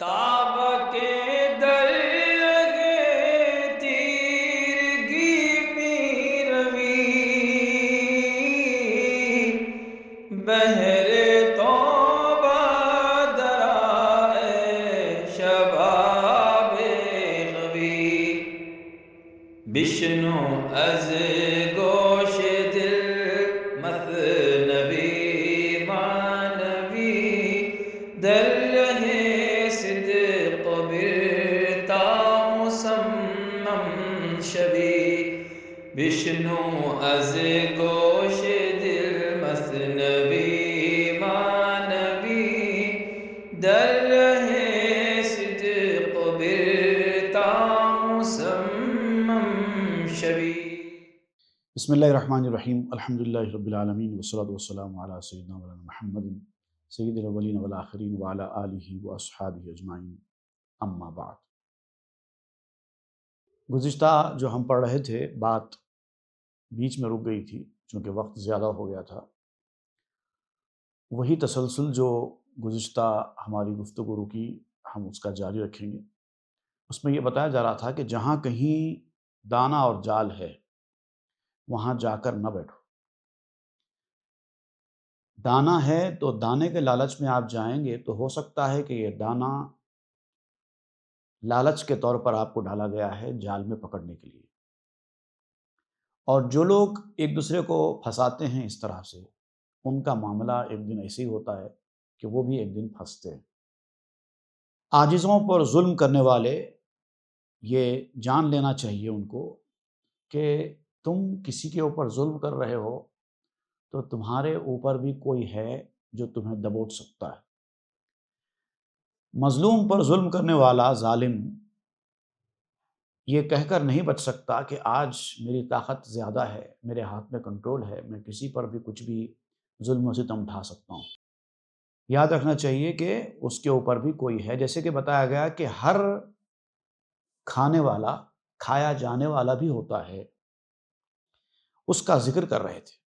تاب کے در لگے تیرگی می روی، بہر توبہ درائے شباب غوی، بشنو از گوش دل مثنوی معنوی، در رہے صدق برتا مسمم شوی، بشنو از گوش دل مثنوی معنوی، در رہے صدق برتا مسمم شوی۔ بسم اللہ الرحمن الرحیم، الحمدللہ رب العالمین، والصلاة والسلام علی سیدنا مولانا محمد سید الاولین والآخرین وعلی آلہ واصحابہ اجمعین، اما بعد۔ گزشتہ جو ہم پڑھ رہے تھے بات بیچ میں رک گئی تھی چونکہ وقت زیادہ ہو گیا تھا، وہی تسلسل جو گزشتہ ہماری گفتگو رکی ہم اس کا جاری رکھیں گے۔ اس میں یہ بتایا جا رہا تھا کہ جہاں کہیں دانہ اور جال ہے وہاں جا کر نہ بیٹھو۔ دانہ ہے تو دانے کے لالچ میں آپ جائیں گے تو ہو سکتا ہے کہ یہ دانہ لالچ کے طور پر آپ کو ڈالا گیا ہے جال میں پکڑنے کے لیے، اور جو لوگ ایک دوسرے کو پھنساتے ہیں اس طرح سے ان کا معاملہ ایک دن ایسے ہی ہوتا ہے کہ وہ بھی ایک دن پھنستے ہیں۔ عاجزوں پر ظلم کرنے والے یہ جان لینا چاہیے ان کو کہ تم کسی کے اوپر ظلم کر رہے ہو تو تمہارے اوپر بھی کوئی ہے جو تمہیں دبوچ سکتا ہے۔ مظلوم پر ظلم کرنے والا ظالم یہ کہہ کر نہیں بچ سکتا کہ آج میری طاقت زیادہ ہے، میرے ہاتھ میں کنٹرول ہے، میں کسی پر بھی کچھ بھی ظلم و ستم اٹھا سکتا ہوں۔ یاد رکھنا چاہیے کہ اس کے اوپر بھی کوئی ہے، جیسے کہ بتایا گیا کہ ہر کھانے والا کھایا جانے والا بھی ہوتا ہے، اس کا ذکر کر رہے تھے۔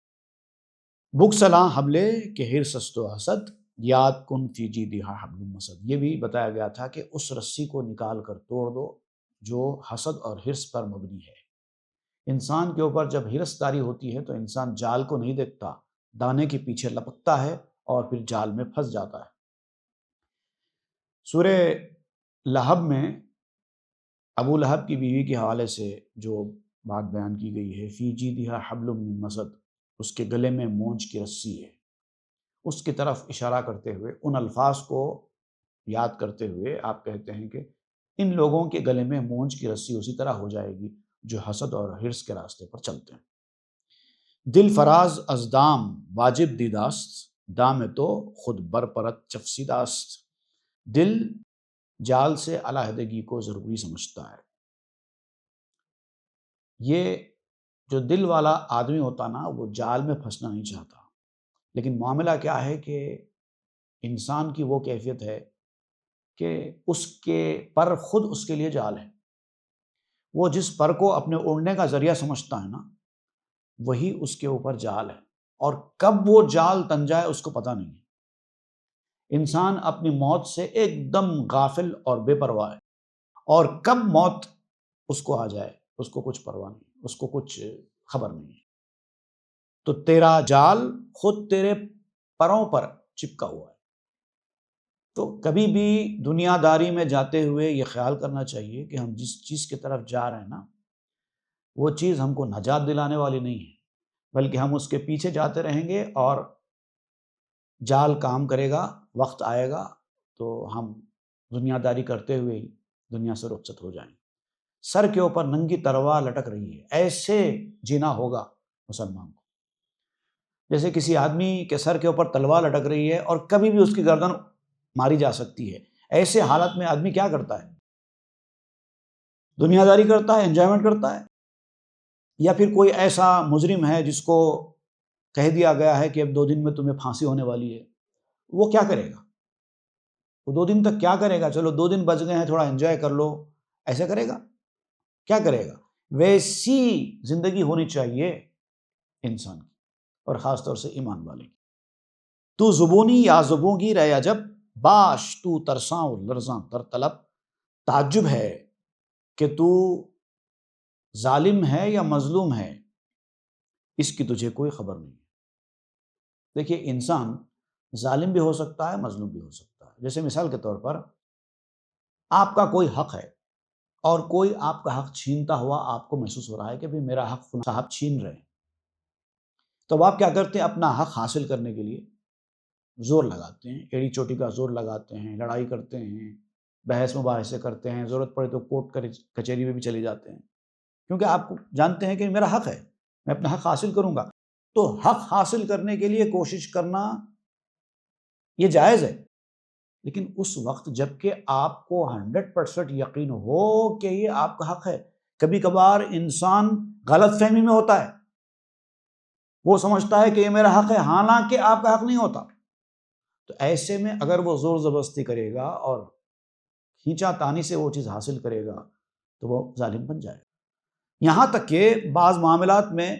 بکسلاں حملے کہ ہرسست و حسد، یاد کن فی جیدہا حبل المسد، یہ بھی بتایا گیا تھا کہ اس رسی کو نکال کر توڑ دو جو حسد اور ہرس پر مبنی ہے۔ انسان کے اوپر جب ہرس طاری ہوتی ہے تو انسان جال کو نہیں دیکھتا، دانے کے پیچھے لپکتا ہے اور پھر جال میں پھنس جاتا ہے۔ سورہ لہب میں ابو لہب کی بیوی کے حوالے سے جو بات بیان کی گئی ہے، فی جیدہا حبل من مسد، اس کے گلے میں مونج کی رسی ہے، اس کی طرف اشارہ کرتے ہوئے ان الفاظ کو یاد کرتے ہوئے آپ کہتے ہیں کہ ان لوگوں کے گلے میں مونج کی رسی اسی طرح ہو جائے گی جو حسد اور حرص کے راستے پر چلتے ہیں۔ دل فراز از دام واجب دیداست، دام تو خود برپرت چفسیداست، دل جال سے علیحدگی کو ضروری سمجھتا ہے۔ یہ جو دل والا آدمی ہوتا نا وہ جال میں پھنسنا نہیں چاہتا، لیکن معاملہ کیا ہے کہ انسان کی وہ کیفیت ہے کہ اس کے پر خود اس کے لیے جال ہے۔ وہ جس پر کو اپنے اڑنے کا ذریعہ سمجھتا ہے نا وہی اس کے اوپر جال ہے، اور کب وہ جال تن جائے اس کو پتہ نہیں ہے۔ انسان اپنی موت سے ایک دم غافل اور بے پرواہ ہے، اور کب موت اس کو آ جائے اس کو کچھ پرواہ نہیں، اس کو کچھ خبر نہیں ہے۔ تو تیرا جال خود تیرے پروں پر چپکا ہوا ہے۔ تو کبھی بھی دنیا داری میں جاتے ہوئے یہ خیال کرنا چاہیے کہ ہم جس چیز کی طرف جا رہے ہیں نا وہ چیز ہم کو نجات دلانے والی نہیں ہے، بلکہ ہم اس کے پیچھے جاتے رہیں گے اور جال کام کرے گا، وقت آئے گا تو ہم دنیا داری کرتے ہوئے ہی دنیا سے رخصت ہو جائیں گے۔ سر کے اوپر ننگی تلوار لٹک رہی ہے، ایسے جینا ہوگا مسلمان کو جیسے کسی آدمی کے سر کے اوپر تلوار لٹک رہی ہے اور کبھی بھی اس کی گردن ماری جا سکتی ہے۔ ایسے حالت میں آدمی کیا کرتا ہے؟ دنیا داری کرتا ہے، انجوائمنٹ کرتا ہے، یا پھر کوئی ایسا مجرم ہے جس کو کہہ دیا گیا ہے کہ اب 2 دن میں تمہیں پھانسی ہونے والی ہے، وہ کیا کرے گا؟ وہ 2 دن تک کیا کرے گا؟ چلو 2 دن بچ گئے ہیں، تھوڑا انجوائے کر لو، ایسا کرے گا؟ کیا کرے گا؟ ویسی زندگی ہونی چاہیے انسان کی، اور خاص طور سے ایمان والے کی۔ تو زبونی یا زبوں گی رے عجب، باش تو ترساں و لرزاں در طلب، تعجب ہے کہ تو ظالم ہے یا مظلوم ہے، اس کی تجھے کوئی خبر نہیں۔ دیکھیے انسان ظالم بھی ہو سکتا ہے، مظلوم بھی ہو سکتا ہے۔ جیسے مثال کے طور پر آپ کا کوئی حق ہے اور کوئی آپ کا حق چھینتا ہوا آپ کو محسوس ہو رہا ہے کہ بھی میرا حق فلاں صاحب چھین رہے ہیں، تو آپ کیا کرتے ہیں؟ اپنا حق حاصل کرنے کے لیے زور لگاتے ہیں، ایڑی چوٹی کا زور لگاتے ہیں، لڑائی کرتے ہیں، بحث مباحثے کرتے ہیں، ضرورت پڑے تو کورٹ کچہری میں بھی چلے جاتے ہیں، کیونکہ آپ جانتے ہیں کہ میرا حق ہے، میں اپنا حق حاصل کروں گا۔ تو حق حاصل کرنے کے لیے کوشش کرنا یہ جائز ہے، لیکن اس وقت جب کہ آپ کو 100% یقین ہو کہ یہ آپ کا حق ہے۔ کبھی کبھار انسان غلط فہمی میں ہوتا ہے، وہ سمجھتا ہے کہ یہ میرا حق ہے، حالانکہ آپ کا حق نہیں ہوتا۔ تو ایسے میں اگر وہ زور زبردستی کرے گا اور کھینچا تانی سے وہ چیز حاصل کرے گا تو وہ ظالم بن جائے گا۔ یہاں تک کہ بعض معاملات میں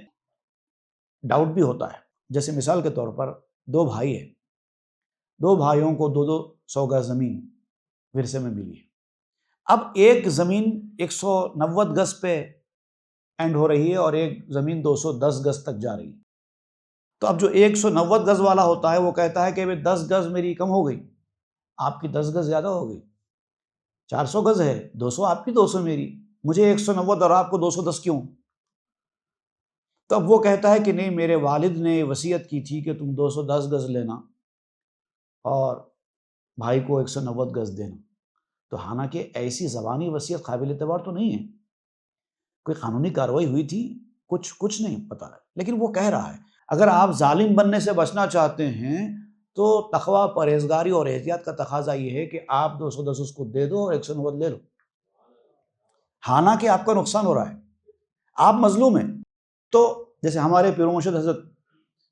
ڈاؤٹ بھی ہوتا ہے، جیسے مثال کے طور پر دو بھائی ہیں، دو بھائیوں کو 200 گز زمین ورثے میں ملی ہے۔ اب ایک زمین 190 گز پہ اینڈ ہو رہی ہے اور ایک زمین 210 گز تک جا رہی ہے۔ تو اب جو 190 گز والا ہوتا ہے وہ کہتا ہے کہ 10 گز میری کم ہو گئی، آپ کی 10 گز زیادہ ہو گئی، 400 گز ہے، 200 آپ کی 200 میری، مجھے 190 اور آپ کو 210 کیوں؟ تب وہ کہتا ہے کہ نہیں، میرے والد نے وصیت کی تھی کہ تم 210 گز لینا اور بھائی کو 190 گز دینا۔ تو حالانکہ ایسی زبانی وصیت قابل اعتبار تو نہیں ہے، کوئی قانونی کارروائی ہوئی تھی کچھ نہیں پتا ہے، لیکن وہ کہہ رہا ہے اگر آپ ظالم بننے سے بچنا چاہتے ہیں تو تقویٰ، پرہیزگاری اور احتیاط کا تقاضا یہ ہے کہ آپ 210 اس کو دے دو اور 190 لے لو، حالانکہ آپ کا نقصان ہو رہا ہے، آپ مظلوم ہیں۔ تو جیسے ہمارے پیر و مرشد حضرت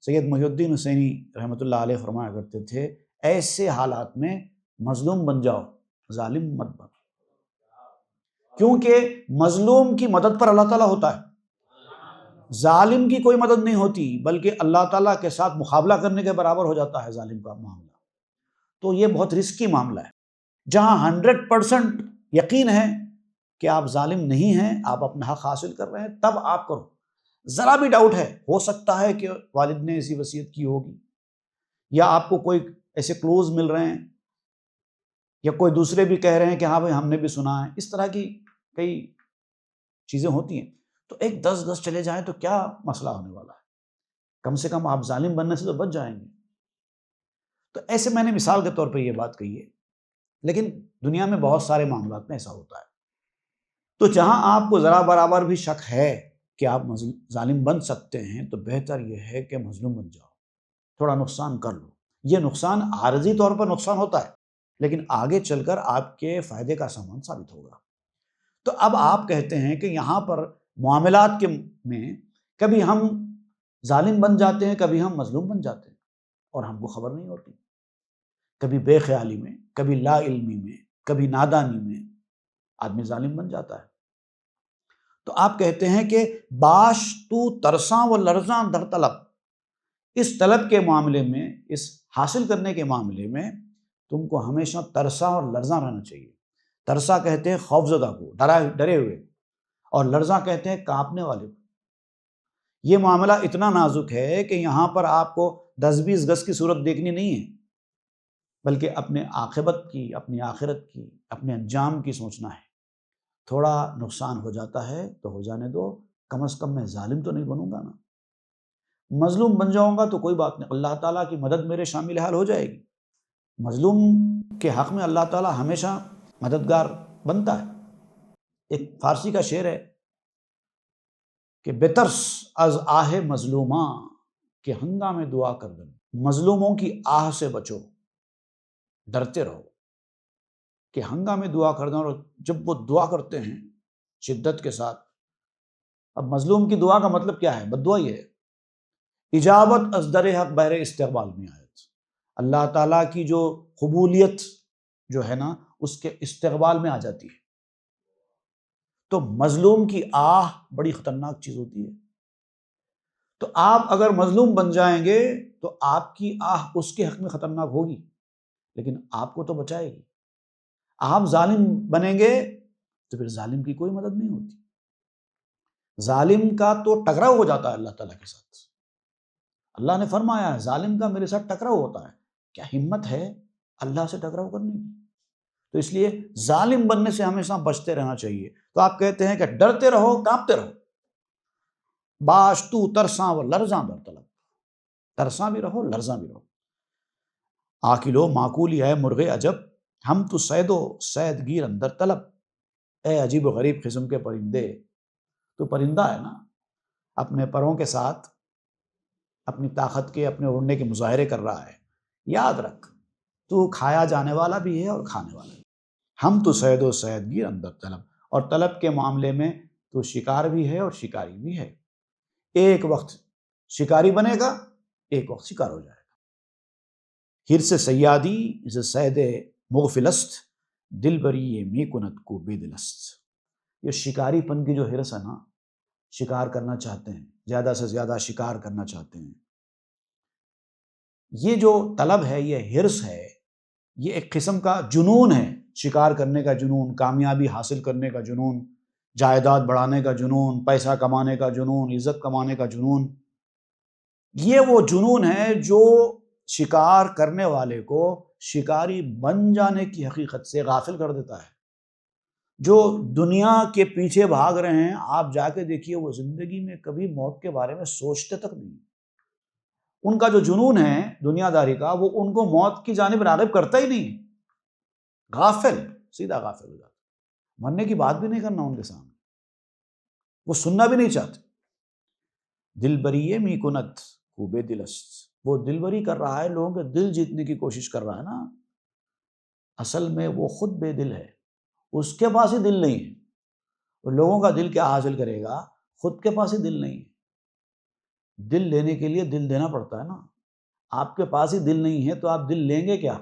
سید محی الدین حسینی رحمۃ اللہ علیہ فرمایا کرتے تھے، ایسے حالات میں مظلوم بن جاؤ، ظالم مت بن، کیونکہ مظلوم کی مدد پر اللہ تعالیٰ ہوتا ہے، ظالم کی کوئی مدد نہیں ہوتی، بلکہ اللہ تعالیٰ کے ساتھ مقابلہ کرنے کے برابر ہو جاتا ہے ظالم کا معاملہ۔ تو یہ بہت رسکی معاملہ ہے۔ جہاں 100% یقین ہے کہ آپ ظالم نہیں ہیں، آپ اپنا حق حاصل کر رہے ہیں، تب آپ کرو۔ ذرا بھی ڈاؤٹ ہے، ہو سکتا ہے کہ والد نے ایسی وصیت کی ہوگی، یا آپ کو کوئی ایسے کلوز مل رہے ہیں، یا کوئی دوسرے بھی کہہ رہے ہیں کہ ہاں بھائی ہم نے بھی سنا ہے، اس طرح کی کئی چیزیں ہوتی ہیں، تو ایک 10 گز چلے جائیں تو کیا مسئلہ ہونے والا ہے، کم سے کم آپ ظالم بننے سے تو بچ جائیں گے۔ تو ایسے میں نے مثال کے طور پہ یہ بات کہی ہے، لیکن دنیا میں بہت سارے معاملات میں ایسا ہوتا ہے۔ تو جہاں آپ کو ذرا برابر بھی شک ہے کہ آپ ظالم بن سکتے ہیں تو بہتر یہ ہے کہ مظلوم بن جاؤ، تھوڑا نقصان کر لو۔ یہ نقصان عارضی طور پر نقصان ہوتا ہے، لیکن آگے چل کر آپ کے فائدے کا سامان ثابت ہوگا۔ تو اب آپ کہتے ہیں کہ یہاں پر معاملات میں کبھی ہم ظالم بن جاتے ہیں، کبھی ہم مظلوم بن جاتے ہیں اور ہم کو خبر نہیں ہوتی، کبھی بے خیالی میں، کبھی لا علمی میں، کبھی نادانی میں آدمی ظالم بن جاتا ہے۔ تو آپ کہتے ہیں کہ باش تو ترساں و لرزاں در طلب، اس طلب کے معاملے میں، اس حاصل کرنے کے معاملے میں تم کو ہمیشہ ترساں اور لرزاں رہنا چاہیے۔ ترسا کہتے ہیں خوفزدہ کو، ڈرے ہوئے، اور لرزاں کہتے ہیں کانپنے والے کو۔ یہ معاملہ اتنا نازک ہے کہ یہاں پر آپ کو 10-20 گز کی صورت دیکھنی نہیں ہے، بلکہ اپنے عاقبت کی، اپنی آخرت کی، اپنے انجام کی سوچنا ہے۔ تھوڑا نقصان ہو جاتا ہے تو ہو جانے دو، کم از کم میں ظالم تو نہیں بنوں گا نا، مظلوم بن جاؤں گا تو کوئی بات نہیں، اللہ تعالیٰ کی مدد میرے شامل حال ہو جائے گی۔ مظلوم کے حق میں اللہ تعالیٰ ہمیشہ مددگار بنتا ہے۔ ایک فارسی کا شعر ہے کہ بترس از آہ مظلوماں کہ ہنگامے دعا کر دن، مظلوموں کی آہ سے بچو، ڈرتے رہو کہ ہنگامے دعا کر دیں، اور جب وہ دعا کرتے ہیں شدت کے ساتھ۔ اب مظلوم کی دعا کا مطلب کیا ہے؟ بد دعا یہ ہے، اجابت از در حق بہر استقبال میں آیت، اللہ تعالیٰ کی جو قبولیت جو ہے نا اس کے استقبال میں آ جاتی ہے۔ تو مظلوم کی آہ بڑی خطرناک چیز ہوتی ہے۔ تو آپ اگر مظلوم بن جائیں گے تو آپ کی آہ اس کے حق میں خطرناک ہوگی، لیکن آپ کو تو بچائے گی۔ آپ ظالم بنیں گے تو پھر ظالم کی کوئی مدد نہیں ہوتی۔ ظالم کا تو ٹکراؤ ہو جاتا ہے اللہ تعالیٰ کے ساتھ۔ اللہ نے فرمایا ہے ظالم کا میرے ساتھ ٹکراؤ ہوتا ہے۔ کیا ہمت ہے اللہ سے ٹکراؤ کرنے کی؟ تو اس لیے ظالم بننے سے ہمیشہ بچتے رہنا چاہیے۔ تو آپ کہتے ہیں کہ ڈرتے رہو، کانپتے رہو، باش تو ترساں و لرزاں در طلب، ترساں بھی رہو، لرزاں بھی رہو۔ آکلو معقولی ہے مرغے عجب، ہم تو صید و صید گیر اندر طلب۔ اے عجیب و غریب قسم کے پرندے، تو پرندہ ہے نا، اپنے پروں کے ساتھ اپنی طاقت کے، اپنے اڑنے کے مظاہرے کر رہا ہے۔ یاد رکھ تو کھایا جانے والا بھی ہے اور کھانے والا بھی۔ ہم تو صید و صید گیر اندر طلب، اور طلب کے معاملے میں تو شکار بھی ہے اور شکاری بھی ہے۔ ایک وقت شکاری بنے گا، ایک وقت شکار ہو جائے گا۔ حرص سیادی ز صید مغفلست، دل بری می کند کو بے دلست۔ یہ شکاری پن کی جو حرص ہے نا، شکار کرنا چاہتے ہیں، زیادہ سے زیادہ شکار کرنا چاہتے ہیں، یہ جو طلب ہے، یہ حرص ہے، یہ ایک قسم کا جنون ہے۔ شکار کرنے کا جنون، کامیابی حاصل کرنے کا جنون، جائیداد بڑھانے کا جنون، پیسہ کمانے کا جنون، عزت کمانے کا جنون، یہ وہ جنون ہے جو شکار کرنے والے کو شکاری بن جانے کی حقیقت سے غافل کر دیتا ہے۔ جو دنیا کے پیچھے بھاگ رہے ہیں، آپ جا کے دیکھیے، وہ زندگی میں کبھی موت کے بارے میں سوچتے تک نہیں۔ ان کا جو جنون ہے دنیا داری کا، وہ ان کو موت کی جانب راغب کرتا ہی نہیں، غافل، سیدھا غافل ہو جاتا۔ مرنے کی بات بھی نہیں کرنا ان کے سامنے، وہ سننا بھی نہیں چاہتے۔ دل بریے می کنت کو بے دلست، وہ دل بری کر رہا ہے، لوگوں کے دل جیتنے کی کوشش کر رہا ہے نا، اصل میں وہ خود بے دل ہے، اس کے پاس ہی دل نہیں ہے۔ وہ لوگوں کا دل کیا حاصل کرے گا، خود کے پاس ہی دل نہیں ہے۔ دل لینے کے لیے دل دینا پڑتا ہے نا، آپ کے پاس ہی دل نہیں ہے تو آپ دل لیں گے کیا؟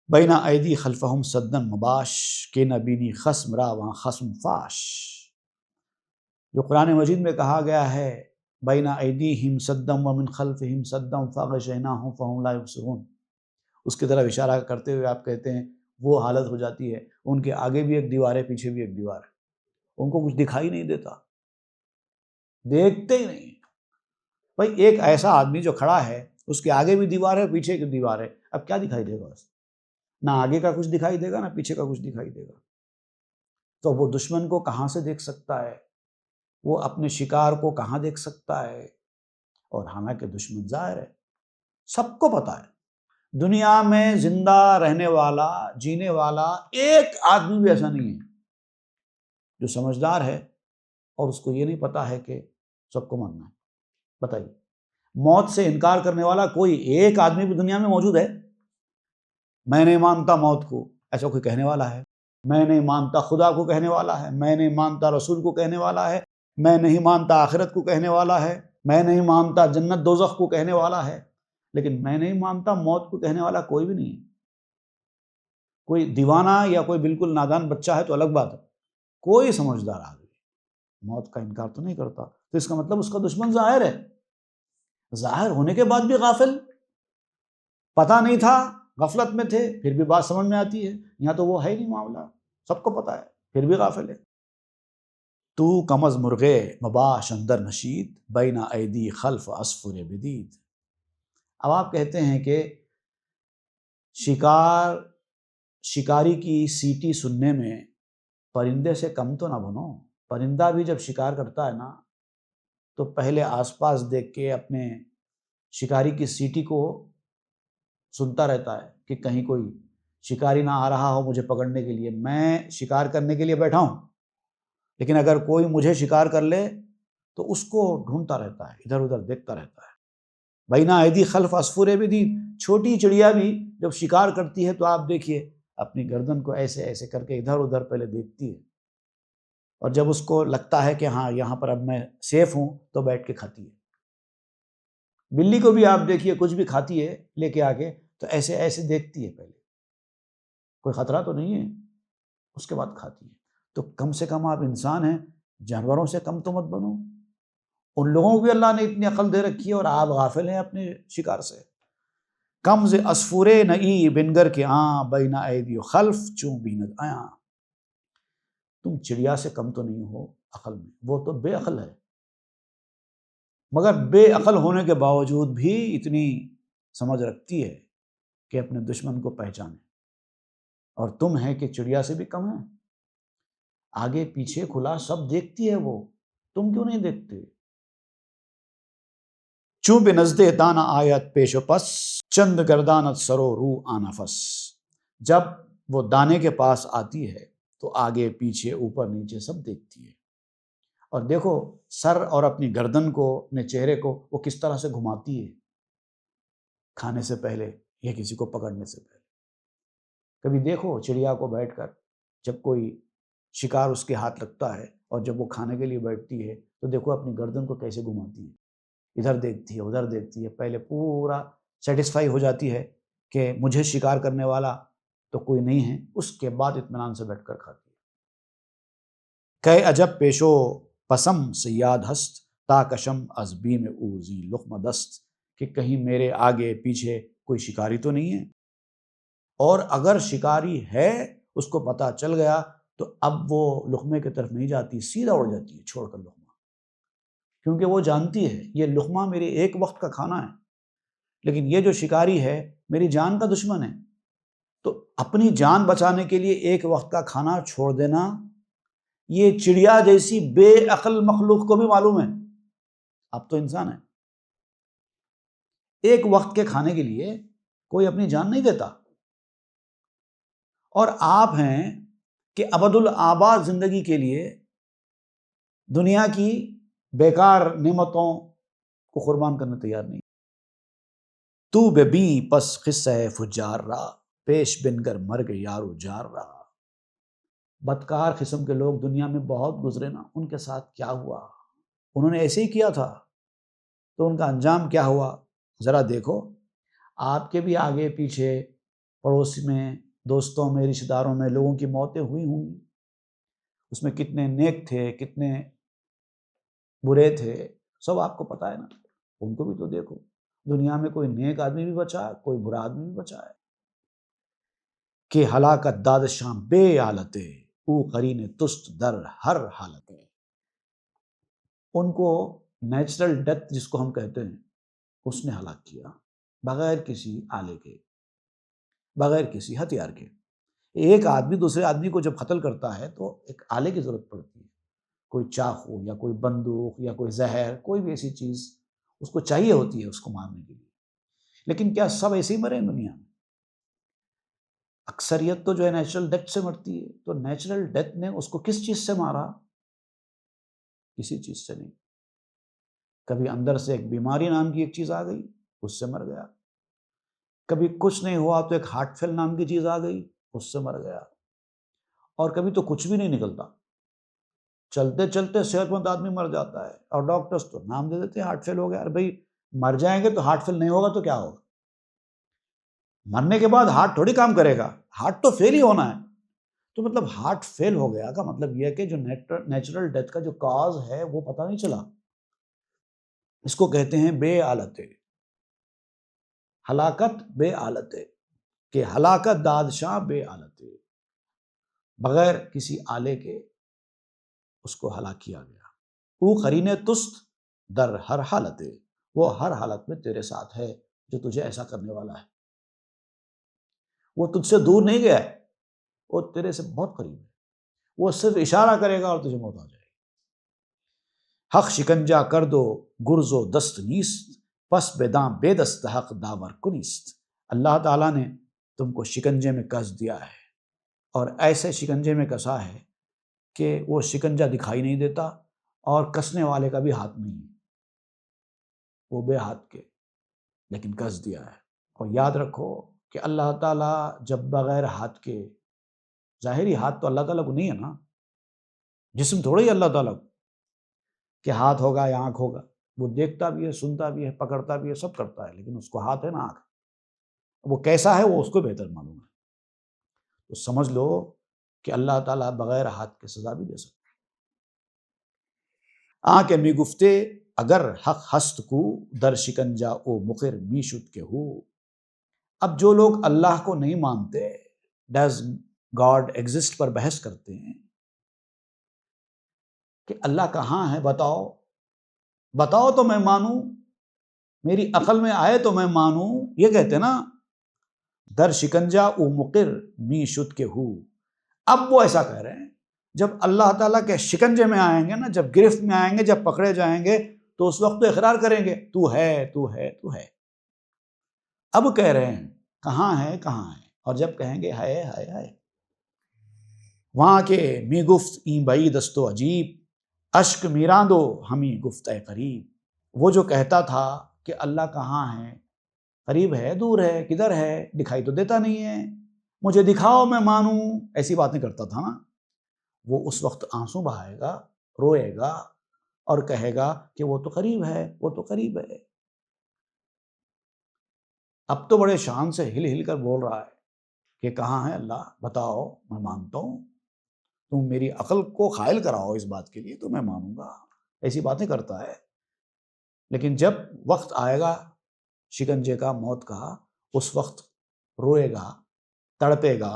بین ایدی خلفہم صدن مباش، کہ نبینی خصم را وہاں خصم فاش۔ جو قرآن مجید میں کہا گیا ہے بین ایدیہم صدم ومن خلفہم صدم فغشیناہم فہم لا یبصرون، اس کی طرف اشارہ کرتے ہوئے آپ کہتے ہیں وہ حالت ہو جاتی ہے، ان کے آگے بھی ایک دیوار ہے، پیچھے بھی ایک دیوار ہے، ان کو کچھ دکھائی نہیں دیتا، دیکھتے ہی نہیں۔ بھائی ایک ایسا آدمی جو کھڑا ہے، اس کے آگے بھی دیوار ہے، پیچھے کی دیوار ہے، اب کیا دکھائی دے گا اسے؟ نہ آگے کا کچھ دکھائی دے گا، نہ پیچھے کا کچھ دکھائی دے گا۔ تو وہ دشمن کو کہاں سے دیکھ سکتا ہے، وہ اپنے شکار کو کہاں دیکھ سکتا ہے؟ اور حالانکہ دشمن ظاہر ہے، سب کو پتا ہے، دنیا میں زندہ رہنے والا، جینے والا ایک آدمی بھی ایسا نہیں ہے جو سمجھدار ہے اور اس کو یہ نہیں پتا ہے کہ سب کو مرنا ہے۔ بتائیے، موت سے انکار کرنے والا کوئی ایک آدمی بھی دنیا میں موجود ہے؟ میں نہیں مانتا موت کو، ایسا کوئی کہنے والا ہے؟ میں نہیں مانتا خدا کو کہنے والا ہے؟ میں نہیں مانتا رسول کو کہنے والا ہے؟ میں نہیں مانتا آخرت کو کہنے والا ہے؟ میں نہیں مانتا جنت دوزخ کو کہنے والا ہے؟ لیکن میں نہیں مانتا موت کو کہنے والا کوئی بھی نہیں ہے۔ کوئی دیوانہ یا کوئی بالکل نادان بچہ ہے تو الگ بات ہے، کوئی سمجھدار آدمی موت کا انکار تو نہیں کرتا۔ تو اس کا مطلب اس کا دشمن ظاہر ہے، ظاہر ہونے کے بعد بھی غافل، پتہ نہیں تھا، غفلت میں تھے، پھر بھی بات سمجھ میں آتی ہے۔ یہاں تو وہ ہے ہی نہیں معاملہ، سب کو پتہ ہے، پھر بھی غافل ہے۔ تو کمز مرغے مباش اندر نشید، بین ایدی خلف اسفر بدید۔ اب آپ کہتے ہیں کہ شکاری کی سیٹی سننے میں پرندے سے کم تو نہ بنو۔ پرندہ بھی جب شکار کرتا ہے نا تو پہلے آس پاس دیکھ کے اپنے شکاری کی سیٹی کو سنتا رہتا ہے کہ کہیں کوئی شکاری نہ آ رہا ہو مجھے پکڑنے کے لیے، میں شکار کرنے کے لیے بیٹھا ہوں، لیکن اگر کوئی مجھے شکار کر لے تو اس کو ڈھونڈتا رہتا ہے، ادھر ادھر دیکھتا رہتا ہے۔ بینا ایدی خلف اسفر بدید، چھوٹی چڑیا بھی جب شکار کرتی ہے تو آپ دیکھیے اپنی گردن کو ایسے ایسے کر کے ادھر ادھر پہلے دیکھتی ہے، اور جب اس کو لگتا ہے کہ ہاں یہاں پر اب میں سیف ہوں تو بیٹھ کے کھاتی ہے۔ بلی کو بھی آپ دیکھیے، کچھ بھی کھاتی ہے لے کے آگے تو ایسے ایسے دیکھتی ہے، پہلے کوئی خطرہ تو نہیں ہے، اس کے بعد کھاتی ہے۔ تو کم سے کم آپ انسان ہیں، جانوروں سے کم تو مت بنو۔ ان لوگوں کو بھی اللہ نے اتنی عقل دے رکھی ہے اور آپ غافل ہیں اپنے شکار سے۔ کم ز اسفورے نئی بنگر کے بین ایدی خلف چوں بیند آیا. تم چڑیا سے کم تو نہیں ہو عقل میں، وہ تو بے عقل ہے، مگر بے عقل ہونے کے باوجود بھی اتنی سمجھ رکھتی ہے کہ اپنے دشمن کو پہچانے. اور تم ہے کہ چڑیا سے بھی کم ہے، آگے پیچھے کھلا سب دیکھتی ہے وہ، تم کیوں نہیں دیکھتے؟ چوں بے نزد دانا آیت پیش و پس چند گردانت سرو رو آنفس. جب وہ دانے کے پاس آتی ہے تو آگے پیچھے اوپر نیچے سب دیکھتی ہے. اور دیکھو سر اور اپنی گردن کو، اپنے چہرے کو وہ کس طرح سے گھماتی ہے کھانے سے پہلے یا کسی کو پکڑنے سے پہلے. کبھی دیکھو چڑیا کو بیٹھ کر، جب کوئی شکار اس کے ہاتھ لگتا ہے اور جب وہ کھانے کے لیے بیٹھتی ہے تو دیکھو اپنی گردن کو کیسے گھماتی ہے، ادھر دیکھتی ہے ادھر دیکھتی ہے، پہلے پورا سیٹسفائی ہو جاتی ہے کہ مجھے شکار کرنے والا تو کوئی نہیں ہے، اس کے بعد اطمینان سے بیٹھ کر کھاتی ہے. کہ عجب پیشو پسم سیاد ہست تا کشم از بیم اوزی لقمہ دست. کہ کہیں میرے آگے پیچھے کوئی شکاری تو نہیں ہے، اور اگر شکاری ہے اس کو پتہ چل گیا تو اب وہ لقمے کی طرف نہیں جاتی، سیدھا اڑ جاتی ہے چھوڑ کر لقمہ، کیونکہ وہ جانتی ہے یہ لقمہ میرے ایک وقت کا کھانا ہے، لیکن یہ جو شکاری ہے میری جان کا دشمن ہے. تو اپنی جان بچانے کے لیے ایک وقت کا کھانا چھوڑ دینا، یہ چڑیا جیسی بے عقل مخلوق کو بھی معلوم ہے. اب تو انسان ہے، ایک وقت کے کھانے کے لیے کوئی اپنی جان نہیں دیتا. اور آپ ہیں کہ ابد الآباد زندگی کے لیے دنیا کی بیکار نعمتوں کو قربان کرنے تیار نہیں. تو بے بی پس قصہ فجار را پیش بن کر مر گئے یارو جار رہا. بدکار قسم کے لوگ دنیا میں بہت گزرے نا، ان کے ساتھ کیا ہوا، انہوں نے ایسے ہی کیا تھا تو ان کا انجام کیا ہوا. ذرا دیکھو آپ کے بھی آگے پیچھے پڑوس میں، دوستوں میں، رشتہ داروں میں لوگوں کی موتیں ہوئی ہوں گی، اس میں کتنے نیک تھے کتنے برے تھے سب آپ کو پتہ ہے نا. ان کو بھی تو دیکھو، دنیا میں کوئی نیک آدمی بھی بچا ہے، کوئی برا آدمی بھی بچا ہے. کہ ہلاکت داد شام بے حالت او قرین تست در ہر حالت. ان کو نیچرل ڈیتھ جس کو ہم کہتے ہیں اس نے ہلاک کیا، بغیر کسی آلے کے، بغیر کسی ہتھیار کے. ایک آدمی دوسرے آدمی کو جب قتل کرتا ہے تو ایک آلے کی ضرورت پڑتی ہے، کوئی چاقو یا کوئی بندوق یا کوئی زہر، کوئی بھی ایسی چیز اس کو چاہیے ہوتی ہے اس کو مارنے کے لیے. لیکن کیا سب ایسے ہی مرے ہیں دنیا میں؟ اکثریت تو جو ہے نیچرل ڈیتھ سے مرتی ہے. تو نیچرل ڈیتھ نے اس کو کس چیز سے مارا؟ کسی چیز سے نہیں. کبھی اندر سے ایک بیماری نام کی ایک چیز آ گئی، اس سے مر گیا. کبھی کچھ نہیں ہوا تو ایک ہارٹ فیل نام کی چیز آ گئی، اس سے مر گیا. اور کبھی تو کچھ بھی نہیں نکلتا، چلتے چلتے صحت مند آدمی مر جاتا ہے اور ڈاکٹرز تو نام دے دیتے ہیں ہارٹ فیل ہو گیا. ارے بھائی مر جائیں گے تو ہارٹ فیل نہیں ہوگا تو کیا ہوگا؟ مرنے کے بعد ہارٹ تھوڑی کام کرے گا، ہارٹ تو فیل ہی ہونا ہے. تو مطلب ہارٹ فیل ہو گیا کا مطلب یہ کہ جو نیچرل ڈیتھ کا جو کاز ہے وہ پتہ نہیں چلا. اس کو کہتے ہیں بے آلت، ہلاکت بے آلت. کہ ہلاکت دادشاہ بے آلت، بغیر کسی آلے کے اس کو ہلاک کیا گیا. او قرین تست در ہر حالت، وہ ہر حالت میں تیرے ساتھ ہے جو تجھے ایسا کرنے والا ہے. وہ تجھ سے دور نہیں گیا ہے، وہ تیرے سے بہت قریب ہے. وہ صرف اشارہ کرے گا اور تجھے موت آ جائے گی. حق شکنجا کر دو گرز و دست نیست پس بداں بے دست حق داور کنیست. اللہ تعالیٰ نے تم کو شکنجے میں کس دیا ہے، اور ایسے شکنجے میں کسا ہے کہ وہ شکنجا دکھائی نہیں دیتا اور کسنے والے کا بھی ہاتھ نہیں ہے، وہ بے ہاتھ کے لیکن کس دیا ہے. اور یاد رکھو کہ اللہ تعالیٰ جب بغیر ہاتھ کے، ظاہری ہاتھ تو اللہ تعالیٰ کو نہیں ہے نا، جسم تھوڑا ہی اللہ تعالیٰ کو کہ ہاتھ ہوگا یا آنکھ ہوگا. وہ دیکھتا بھی ہے، سنتا بھی ہے، پکڑتا بھی ہے، سب کرتا ہے، لیکن اس کو ہاتھ ہے نا آنکھ. وہ کیسا ہے وہ اس کو بہتر معلوم ہے. تو سمجھ لو کہ اللہ تعالیٰ بغیر ہاتھ کے سزا بھی دے سکتا ہے. آنکھ می گفتے اگر حق ہست کو در شکنجا او مقر می شد کے ہو. اب جو لوگ اللہ کو نہیں مانتے، ڈز گاڈ ایگزسٹ پر بحث کرتے ہیں کہ اللہ کہاں ہے، بتاؤ تو میں مانوں، میری عقل میں آئے تو میں مانوں، یہ کہتے نا در شکنجا او مقر می شد کے ہو۔ اب وہ ایسا کہہ رہے ہیں جب اللہ تعالیٰ کے شکنجے میں آئیں گے نا، جب گرفت میں آئیں گے، جب پکڑے جائیں گے، تو اس وقت تو اقرار کریں گے تو ہے۔ اب کہہ رہے ہیں کہاں ہے، اور جب کہیں گے ہے، وہاں کے می گفت این بئی دستو عجیب، اشک میران دو ہمیں گفت اے قریب۔ وہ جو کہتا تھا کہ اللہ کہاں ہے، قریب ہے، دور ہے، کدھر ہے، دکھائی تو دیتا نہیں ہے، مجھے دکھاؤ میں مانوں، ایسی باتیں کرتا تھا نا، وہ اس وقت آنسو بہائے گا، روئے گا اور کہے گا کہ وہ تو قریب ہے۔ اب تو بڑے شان سے ہل کر بول رہا ہے کہ کہاں ہے اللہ، بتاؤ، میں مانتا ہوں، تم میری عقل کو قائل کراؤ اس بات کے لیے تو میں مانوں گا، ایسی باتیں کرتا ہے۔ لیکن جب وقت آئے گا شکنجے کا، موت کا، اس وقت روئے گا، تڑپے گا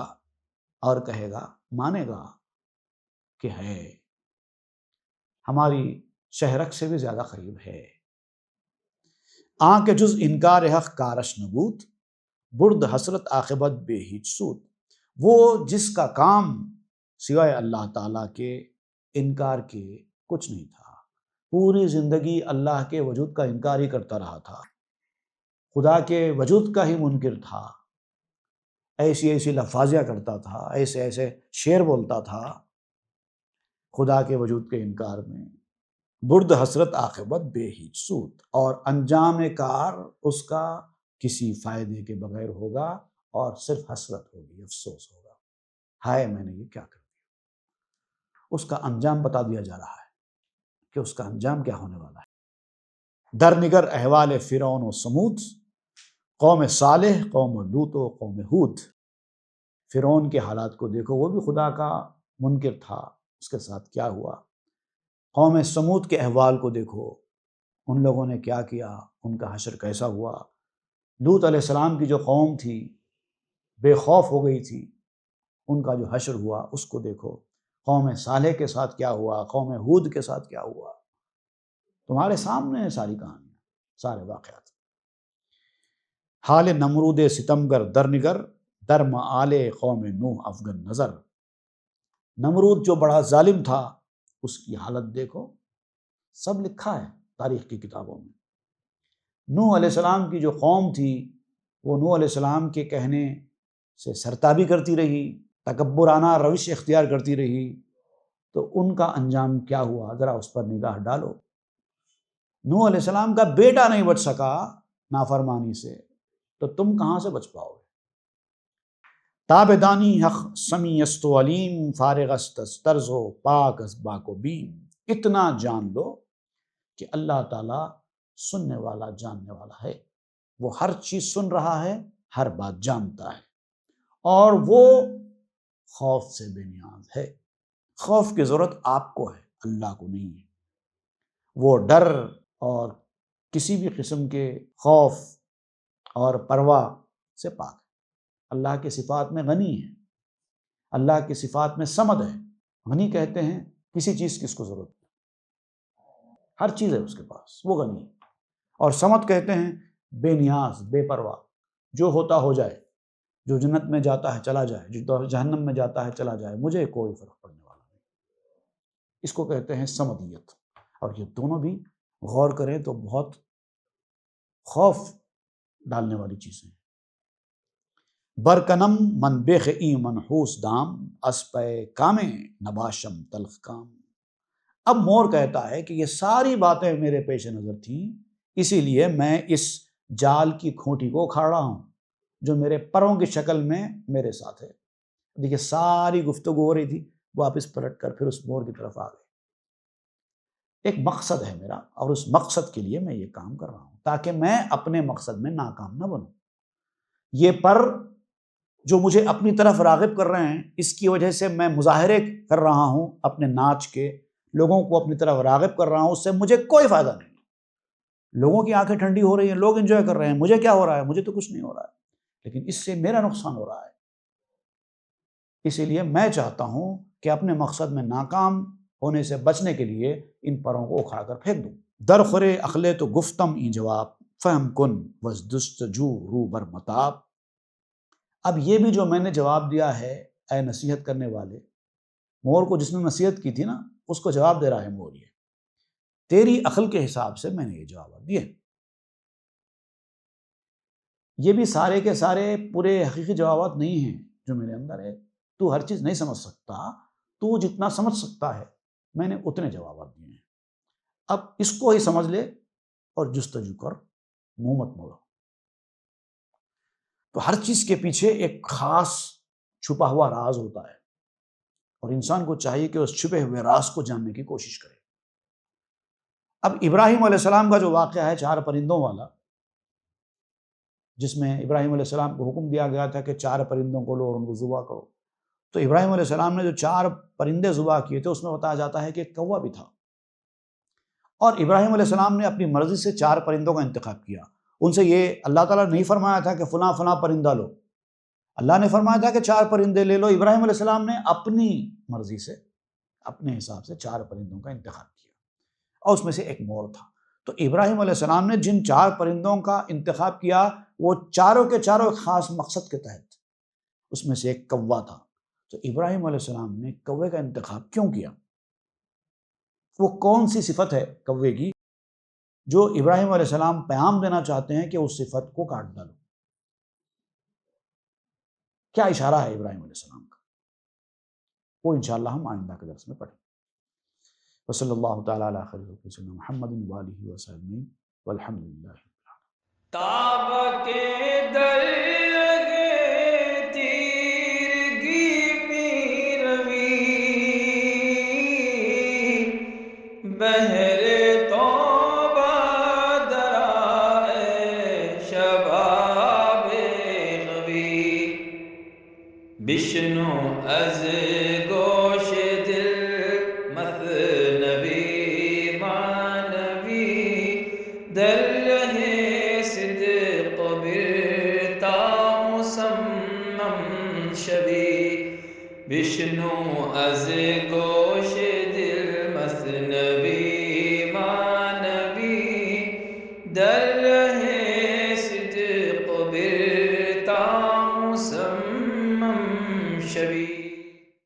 اور کہے گا، مانے گا کہ ہے، ہماری شہرک سے بھی زیادہ قریب ہے۔ آن کے جز انکار حق کارش نبوت، برد حسرت عاقبت بے ہیچ سود۔ وہ جس کا کام سوائے اللہ تعالیٰ کے انکار کے کچھ نہیں تھا، پوری زندگی اللہ کے وجود کا انکار ہی کرتا رہا تھا، خدا کے وجود کا ہی منکر تھا، ایسی لفاظیاں کرتا تھا، ایسے شعر بولتا تھا خدا کے وجود کے انکار میں، برد حسرت عاقبت بے ہیچ سود، اور انجام کار اس کا کسی فائدے کے بغیر ہوگا اور صرف حسرت ہوگی، افسوس ہوگا، ہائے میں نے یہ کیا کر دیا۔ اس کا انجام بتا دیا جا رہا ہے کہ اس کا انجام کیا ہونے والا ہے۔ درنگر احوال فرعون و سمود، قوم صالح، قوم لوط و قوم ہود۔ فرعون کے حالات کو دیکھو، وہ بھی خدا کا منکر تھا، اس کے ساتھ کیا ہوا۔ قوم سمود کے احوال کو دیکھو، ان لوگوں نے کیا کیا، ان کا حشر کیسا ہوا۔ لوط علیہ السلام کی جو قوم تھی بے خوف ہو گئی تھی، ان کا جو حشر ہوا اس کو دیکھو۔ قوم صالح کے ساتھ کیا ہوا، قوم ہود کے ساتھ کیا ہوا، تمہارے سامنے ہیں ساری کہانیاں، سارے واقعات۔ حال نمرود ستمگر درنگر، در معال قوم نوح افغن نظر۔ نمرود جو بڑا ظالم تھا، اس کی حالت دیکھو، سب لکھا ہے تاریخ کی کتابوں میں۔ نوح علیہ السلام کی جو قوم تھی، وہ نوح علیہ السلام کے کہنے سے سرتابی کرتی رہی، تکبرانہ روش اختیار کرتی رہی، تو ان کا انجام کیا ہوا ذرا اس پر نگاہ ڈالو۔ نوح علیہ السلام کا بیٹا نہیں بچ سکا نافرمانی سے، تو تم کہاں سے بچ پاؤ گے۔ تابدانی حق سمی است و علیم، فارغ است از طرز و پاک از باک و بیم۔ اتنا جان لو کہ اللہ تعالیٰ سننے والا، جاننے والا ہے، وہ ہر چیز سن رہا ہے، ہر بات جانتا ہے، اور وہ خوف سے بے نیاز ہے۔ خوف کی ضرورت آپ کو ہے، اللہ کو نہیں ہے۔ وہ ڈر اور کسی بھی قسم کے خوف اور پرواہ سے پاک ہے۔ اللہ کے صفات میں غنی ہے، اللہ کی صفات میں صمد ہے۔ غنی کہتے ہیں کسی چیز کی اس کو ضرورت نہیں، ہر چیز ہے اس کے پاس، وہ غنی ہے۔ اور صمد کہتے ہیں بے نیاز، بے پرواہ، جو ہوتا ہو جائے، جو جنت میں جاتا ہے چلا جائے، جو جہنم میں جاتا ہے چلا جائے، مجھے کوئی فرق پڑنے والا نہیں۔ اس کو کہتے ہیں صمدیت۔ اور یہ دونوں بھی غور کریں تو بہت خوف ڈالنے والی چیزیں ہیں۔ برکنم من بیخ ای منحوس دام، اسپے کامے نباشم تلخ کام۔ اب مور کہتا ہے کہ یہ ساری باتیں میرے پیش نظر تھیں، اسی لیے میں اس جال کی کھوٹی کو اکھاڑ رہا ہوں جو میرے پروں کی شکل میں میرے ساتھ ہے۔ دیکھیے ساری گفتگو ہو رہی تھی، واپس پلٹ کر پھر اس مور کی طرف آ گئے۔ ایک مقصد ہے میرا، اور اس مقصد کے لیے میں یہ کام کر رہا ہوں تاکہ میں اپنے مقصد میں ناکام نہ بنوں۔ یہ پر جو مجھے اپنی طرف راغب کر رہے ہیں، اس کی وجہ سے میں مظاہرے کر رہا ہوں اپنے ناچ کے، لوگوں کو اپنی طرف راغب کر رہا ہوں، اس سے مجھے کوئی فائدہ نہیں۔ لوگوں کی آنکھیں ٹھنڈی ہو رہی ہیں، لوگ انجوائے کر رہے ہیں، مجھے کیا ہو رہا ہے؟ مجھے تو کچھ نہیں ہو رہا ہے۔ لیکن اس سے میرا نقصان ہو رہا ہے، اسی لیے میں چاہتا ہوں کہ اپنے مقصد میں ناکام ہونے سے بچنے کے لیے ان پروں کو اکھاڑ کر پھینک دوں۔ درخورے اخلے تو گفتم ای جواب، فہم کن وزدستجو رو بر متاب۔ اب یہ بھی جو میں نے جواب دیا ہے اے نصیحت کرنے والے، مور کو جس نے نصیحت کی تھی نا، اس کو جواب دے رہا ہے مور، یہ تیری عقل کے حساب سے میں نے یہ جواب دیے۔ یہ بھی سارے کے سارے پورے حقیقی جوابات نہیں ہیں جو میرے اندر ہے، تو ہر چیز نہیں سمجھ سکتا، تو جتنا سمجھ سکتا ہے میں نے اتنے جوابات دیے ہیں۔ اب اس کو ہی سمجھ لے اور جستجو کر، منہ مت موڑو۔ تو ہر چیز کے پیچھے ایک خاص چھپا ہوا راز ہوتا ہے، اور انسان کو چاہیے کہ اس چھپے ہوئے راز کو جاننے کی کوشش کرے۔ اب ابراہیم علیہ السلام کا جو واقعہ ہے 4 پرندوں والا، جس میں ابراہیم علیہ السلام کو حکم دیا گیا تھا کہ 4 پرندوں کو لو اور ان کو ذبح کرو، تو ابراہیم علیہ السلام نے جو 4 پرندے ذبح کیے تھے اس میں بتایا جاتا ہے کہ ایک کوا بھی تھا، اور ابراہیم علیہ السلام نے اپنی مرضی سے 4 پرندوں کا انتخاب کیا۔ ان سے یہ اللہ تعالیٰ نے نہیں فرمایا تھا کہ فلاں فلاں پرندہ لو، اللہ نے فرمایا تھا کہ 4 پرندے لے لو۔ ابراہیم علیہ السلام نے اپنی مرضی سے، اپنے حساب سے 4 پرندوں کا انتخاب کیا، اور اس میں سے ایک مور تھا۔ تو ابراہیم علیہ السلام نے جن 4 پرندوں کا انتخاب کیا وہ چاروں کے چاروں ایک خاص مقصد کے تحت، اس میں سے ایک کوا تھا۔ تو ابراہیم علیہ السلام نے کوے کا انتخاب کیوں کیا؟ وہ کون سی صفت ہے کوے کی جو ابراہیم علیہ السلام پیغام دینا چاہتے ہیں کہ اس صفت کو کاٹ ڈالو؟ کیا اشارہ ہے ابراہیم علیہ السلام کا؟ وہ انشاءاللہ ہم آئندہ کے درس میں پڑھیں۔ وصلی اللہ تعالیٰ علی خیر خلق سیدنا محمد وآلہ وصحبہ والحمد للہ۔ تاب کے در لگے تیرگی می روی، بہر توبہ درائے شباب غوی، بشنو از گوش دل مثنوی معنوی، در رہے صدق برتا مصمم شوی، بشنو از گوش